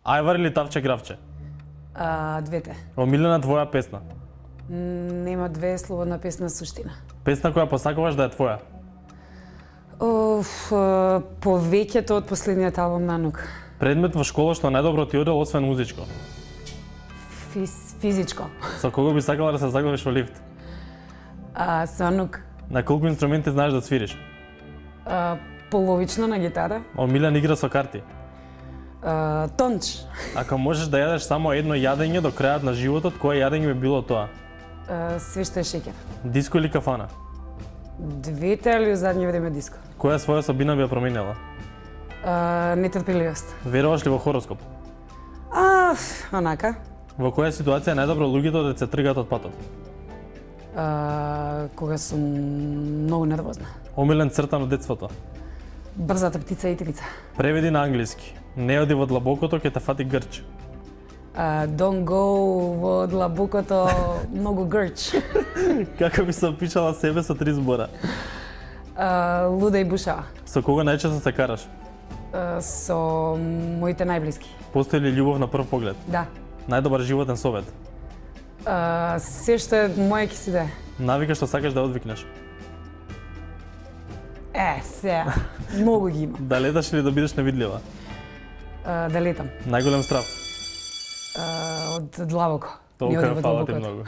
Ајвар или Тавче Гравче? Двете. Омилена твоја песна? Нема две, слободна песна суштина. Песна која посакуваш да е твоја? Повеќето од последниот албум на Нук. Предмет во школа што најдобро ти одел освен музичко? Физичко. Со кого би сакала да се заглавиш во лифт? Со Нук. На колку инструменти знаеш да свириш? Половично на гитара. Омилена игра со карти? Тонч. Ако можеш да јадеш само едно јадење до крајот на животот, кое јадење би било тоа? Све што е шеќер. Диско или кафана? Двете, али у задње време диско. Која своја особина би ја променела? Нетрпеливост. Веруваш ли во хороскоп? Онака. Во која ситуација е најдобро луѓето да се тргаат од патот? Кога сум многу нервозна. Омилен цртан од детството? Брзата птица и трица. Преведи на англиски. Не оди во длабокото, ќе те фати грч. Don't go во длабокото, многу грч. Како би се опишала себе со 3 збора? Луда и бушава. Со кого најчесто се караш? Со моите најблиски. Постои ли љубов на прв поглед? Да. Најдобар животен совет? Се што е моја ќе си да е. Навика што сакаш да одвикнеш? Се. Многу ги има. Да леташ или да бидеш невидлива? Да летам. Најголем страв? Од длабоко. Толку, фала ти многу.